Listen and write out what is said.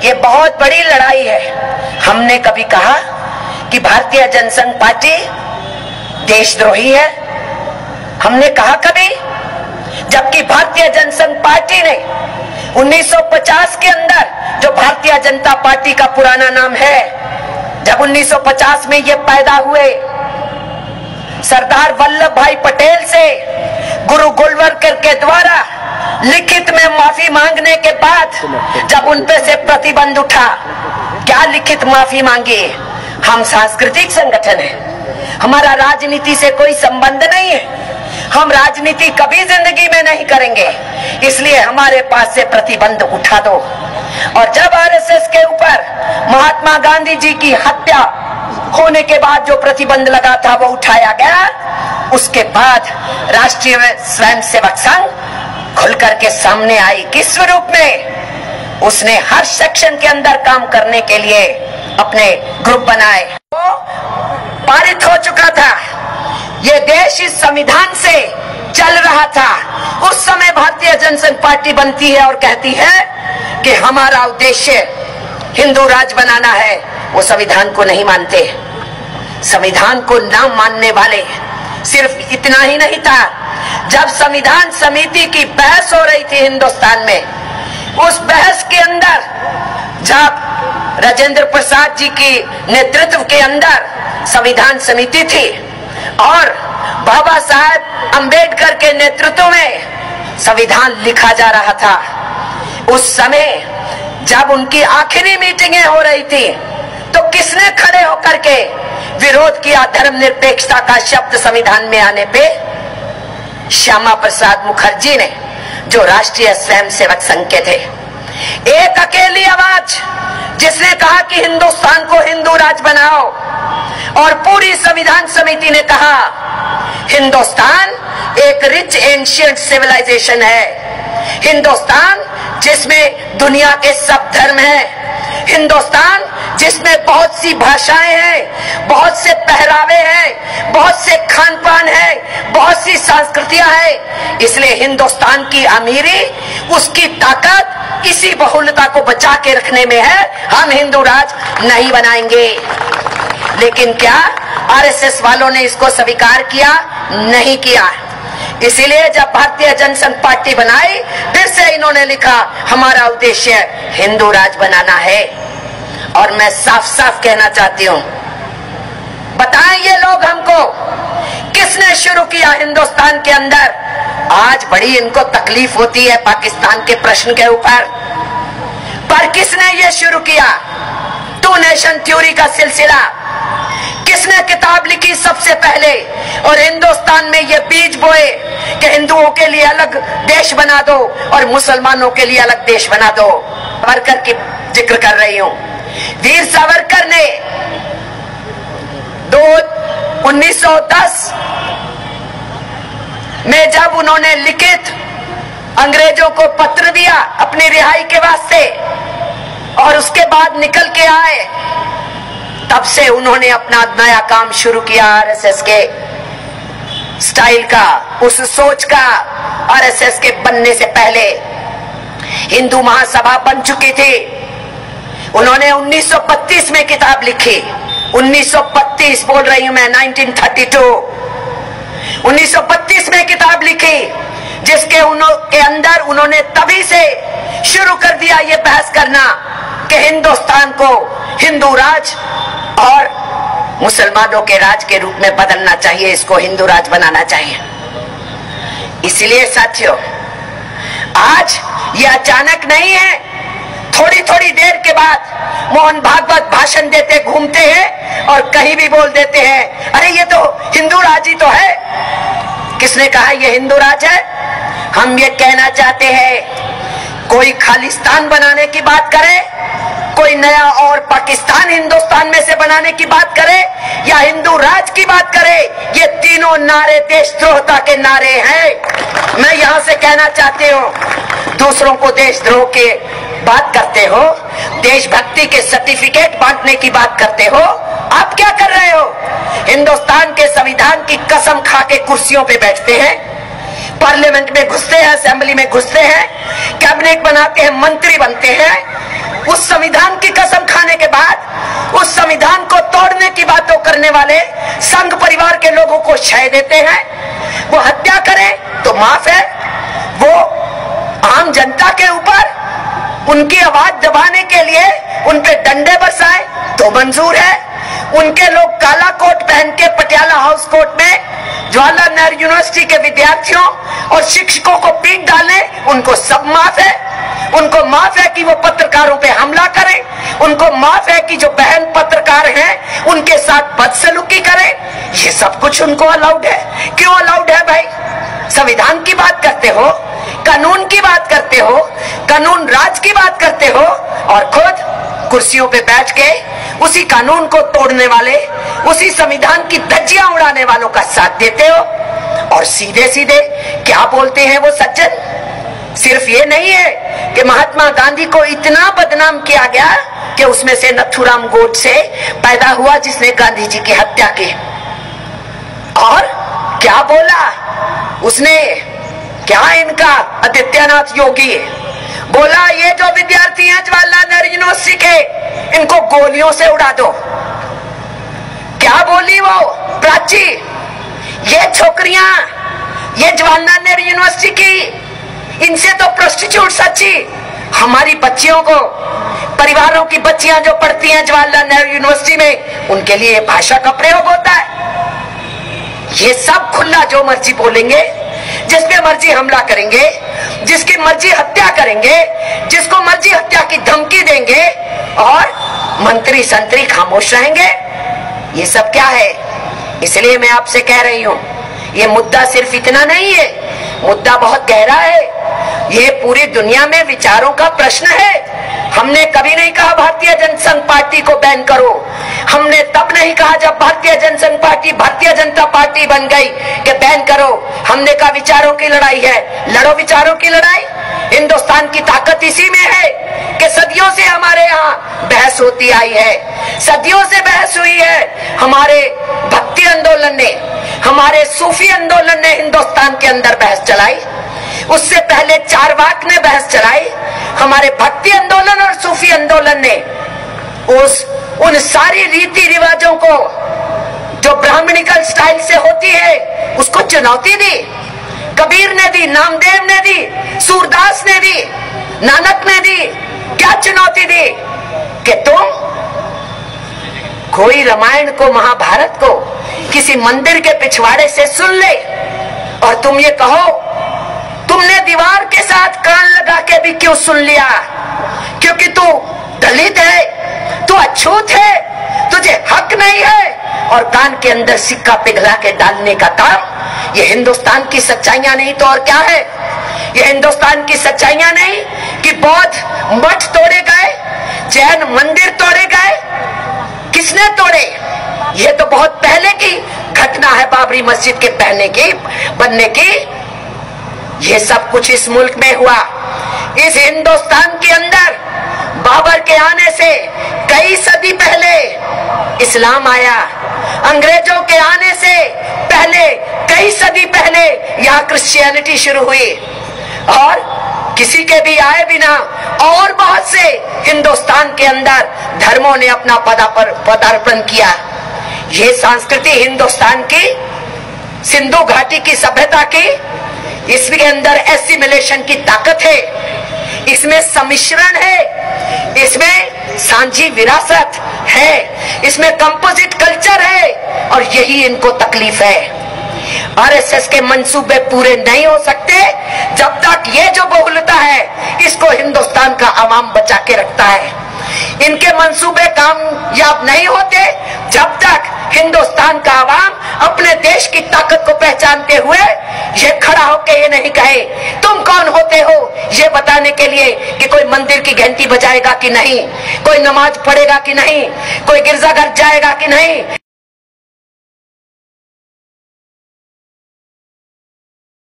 ये बहुत बड़ी लड़ाई है। हमने कभी कहा कि भारतीय जनसंघ पार्टी देशद्रोही है? हमने कहा कभी? जबकि भारतीय जनसंघ पार्टी ने 1950 के अंदर, जो भारतीय जनता पार्टी का पुराना नाम है, जब 1950 में ये पैदा हुए, सरदार वल्लभ भाई पटेल से गुरु गोलवलकर के द्वारा लिखित में माफी मांगने के बाद जब उन पे से प्रतिबंध उठा, क्या लिखित माफी मांगी? हम सांस्कृतिक संगठन है, हमारा राजनीति से कोई संबंध नहीं है, हम राजनीति कभी जिंदगी में नहीं करेंगे, इसलिए हमारे पास से प्रतिबंध उठा दो। और जब आरएसएस के ऊपर महात्मा गांधी जी की हत्या होने के बाद जो प्रतिबंध लगा था वो उठाया गया, उसके बाद राष्ट्रीय स्वयंसेवक संघ खुल करके सामने आई। किस स्वरूप में? उसने हर सेक्शन के अंदर काम करने के लिए अपने ग्रुप बनाए। वो पारित हो चुका था, ये देश इस संविधान से चल रहा था। उस समय भारतीय जनसंघ पार्टी बनती है और कहती है कि हमारा उद्देश्य हिंदू राज बनाना है। वो संविधान को नहीं मानते। संविधान को ना मानने वाले सिर्फ इतना ही नहीं था, जब संविधान समिति की बहस हो रही थी हिंदुस्तान में, उस बहस के अंदर जब राजेंद्र प्रसाद जी की नेतृत्व के अंदर संविधान समिति थी और बाबा साहब अंबेडकर के नेतृत्व में संविधान लिखा जा रहा था, उस समय जब उनकी आखिरी मीटिंगें हो रही थी तो किसने खड़े होकर के विरोध किया धर्मनिरपेक्षता का शब्द संविधान में आने पे? श्यामा प्रसाद मुखर्जी ने, जो राष्ट्रीय स्वयंसेवक संघ के थे। एक अकेली आवाज जिसने कहा कि हिंदुस्तान को हिंदू राज बनाओ, और पूरी संविधान समिति ने कहा हिंदुस्तान एक रिच एंशिएंट सिविलाइजेशन है, हिंदुस्तान जिसमें दुनिया के सब धर्म हैं, हिंदुस्तान जिसमें बहुत सी भाषाएं हैं, बहुत से पहरावे हैं, बहुत से खान पान है, बहुत सी संस्कृतियां हैं। इसलिए हिंदुस्तान की अमीरी, उसकी ताकत इसी बहुलता को बचा के रखने में है। हम हिंदू राज नहीं बनाएंगे। लेकिन क्या आरएसएस वालों ने इसको स्वीकार किया? नहीं किया। इसीलिए जब भारतीय जनसंघ पार्टी बनाई, फिर से इन्होंने लिखा हमारा उद्देश्य हिंदू राज बनाना है। और मैं साफ साफ कहना चाहती हूं, बताएं ये लोग हमको किसने शुरू किया हिंदुस्तान के अंदर? आज बड़ी इनको तकलीफ होती है पाकिस्तान के प्रश्न के ऊपर, पर किसने ये शुरू किया? टू नेशन थ्योरी का सिलसिला किसने किताब लिखी सबसे पहले और हिंदुस्तान में ये बीज बोए कि हिंदुओं के लिए अलग देश बना दो और मुसलमानों के लिए अलग देश बना दो? सावरकर की जिक्र कर रही हूं। वीर सावरकर ने 1910 में जब उन्होंने लिखित अंग्रेजों को पत्र दिया अपनी रिहाई के वास्ते और उसके बाद निकल के आए, तब से उन्होंने अपना नया काम शुरू किया आरएसएस के स्टाइल का, उस सोच का। आरएसएस के बनने से पहले हिंदू महासभा बन चुकी थी। उन्होंने 1932 में किताब लिखी, 1932 बोल रही हूं मैं, 1932, 1932 में किताब लिखी, जिसके के अंदर उन्होंने तभी से शुरू कर दिया ये बहस करना कि हिंदुस्तान को हिंदू राज और मुसलमानों के राज के रूप में बदलना चाहिए, इसको हिंदू राज बनाना चाहिए। इसलिए साथियों, आज ये अचानक नहीं है, थोड़ी थोड़ी देर के बाद मोहन भागवत भाषण देते घूमते हैं और कहीं भी बोल देते हैं अरे ये तो हिंदू राज ही तो है। किसने कहा ये हिंदू राज है? हम ये कहना चाहते हैं, कोई खालिस्तान बनाने की बात करे, कोई नया और पाकिस्तान हिंदुस्तान में से बनाने की बात करे या हिंदू राज की बात करे, ये तीनों नारे देशद्रोहता के नारे हैं। मैं यहां से कहना चाहती हूं, दूसरों को देशद्रोह के बात करते हो, देशभक्ति के सर्टिफिकेट बांटने की बात करते हो, आप क्या कर रहे हो? हिंदुस्तान के संविधान की कसम खा के कुर्सियों पे बैठते हैं, पार्लियामेंट में घुसते हैं, असेंबली में घुसते हैं, कैबिनेट बनाते हैं, मंत्री बनते हैं, उस संविधान की कसम खाने के बाद उस संविधान को तोड़ने की बातों करने वाले संघ परिवार के लोगों को शय देते हैं। वो हत्या करें तो माफ है, वो आम जनता के ऊपर उनकी आवाज दबाने के लिए उन पे डंडे बरसाए तो मंजूर है। उनके लोग काला कोट पहन के पटियाला हाउस कोर्ट में जवाहरलाल नेहरू यूनिवर्सिटी के विद्यार्थियों और शिक्षकों को पीट डालें, उनको सब माफ है। उनको माफ है कि वो पत्रकारों पे हमला करें, उनको माफ है कि जो बहन पत्रकार हैं उनके साथ बदसलूकी करें। ये सब कुछ उनको अलाउड है। क्यों अलाउड है भाई? संविधान की बात करते हो, कानून की बात करते हो, कानून राज की बात करते हो और खुद कुर्सियों पे बैठ के उसी कानून को तोड़ने वाले, उसी संविधान की धज्जियां उड़ाने वालों का साथ देते हो। और सीधे सीधे क्या बोलते हैं वो सज्जन? सिर्फ ये नहीं है कि महात्मा गांधी को इतना बदनाम किया गया कि उसमें से नथुराम गोडसे पैदा हुआ जिसने गांधी जी की हत्या की। और क्या बोला उसने? क्या इनका आदित्यनाथ योगी बोला, ये जो विद्यार्थी हैं जवाहरलाल नेहरू यूनिवर्सिटी के, इनको गोलियों से उड़ा दो। क्या बोली वो प्राची? ये छोकरियां, ये जवाहरलाल नेहरू यूनिवर्सिटी की, इनसे तो प्रोस्टिट्यूट सच्ची। हमारी बच्चियों को, परिवारों की बच्चियां जो पढ़ती हैं जवाहरलाल नेहरू यूनिवर्सिटी में, उनके लिए भाषा का प्रयोग होता है। ये सब खुला जो मर्जी बोलेंगे, जिसपे मर्जी हमला करेंगे, जिसकी मर्जी हत्या करेंगे, जिसको मर्जी हत्या की धमकी देंगे और मंत्री संतरी खामोश रहेंगे। ये सब क्या है? इसलिए मैं आपसे कह रही हूं, ये मुद्दा सिर्फ इतना नहीं है, मुद्दा बहुत गहरा है। ये पूरी दुनिया में विचारों का प्रश्न है। हमने कभी नहीं कहा भारतीय जनसंघ पार्टी को बैन करो। हमने तब नहीं कहा जब भारतीय जनसंघ पार्टी भारतीय जनता पार्टी बन गई कि बैन करो। हमने कहा विचारों की लड़ाई है, लड़ो विचारों की लड़ाई। हिंदुस्तान की ताकत इसी में है कि सदियों से हमारे यहाँ बहस होती आई है, सदियों से बहस हुई है। हमारे भक्ति आंदोलन ने, हमारे सूफी आंदोलन ने हिंदुस्तान के अंदर बहस चलाई। उससे पहले चारवाक ने बहस चलाई। हमारे भक्ति आंदोलन और सूफी आंदोलन ने उन सारी रीति रिवाजों को जो ब्राह्मणिकल स्टाइल से होती है उसको चुनौती दी। कबीर ने दी, नामदेव ने दी, सूरदास ने दी, नानक ने दी। क्या चुनौती दी? कि तुम कोई रामायण को, महाभारत को किसी मंदिर के पिछवाड़े से सुन ले और तुम ये कहो, तुमने दीवार के साथ कान लगा के भी क्यों सुन लिया? क्योंकि तू दलित है, तू अछूत है, तुझे हक नहीं है। और कान के अंदर सिक्का पिघला के डालने का काम, ये हिंदुस्तान की सच्चाइयां नहीं तो और क्या है? ये हिंदुस्तान की सच्चाइयां नहीं कि बौद्ध मठ तोड़े गए, जैन मंदिर तोड़े गए। किसने तोड़े? ये तो बहुत पहले की घटना है, बाबरी मस्जिद के बनने की। ये सब कुछ इस मुल्क में हुआ। इस हिंदुस्तान के अंदर बाबर के आने से कई सदी पहले इस्लाम आया। अंग्रेजों के आने से पहले, कई सदी पहले यहाँ क्रिश्चियनिटी शुरू हुई। और किसी के भी आए बिना और बहुत से हिंदुस्तान के अंदर धर्मों ने अपना पदार्पण किया। ये संस्कृति हिंदुस्तान की, सिंधु घाटी की सभ्यता की, इसके अंदर एसिमिलेशन की ताकत है, इसमें सम्मिश्रण है, इसमें सांझी विरासत है, इसमें कंपोजिट कल्चर है। और यही इनको तकलीफ है। आरएसएस के मंसूबे पूरे नहीं हो सकते जब तक ये जो बहुलता है इसको हिंदुस्तान का अवाम बचा के रखता है। इनके मंसूबे कामयाब नहीं होते जब तक हिंदुस्तान का अवाम अपने देश की ताकत को पहचानते हुए ये खड़ा होकर ये नहीं कहे तुम कौन होते हो ये बताने के लिए कि कोई मंदिर की घंटी बजाएगा कि नहीं, कोई नमाज पढ़ेगा कि नहीं, कोई गिरजाघर जाएगा कि नहीं।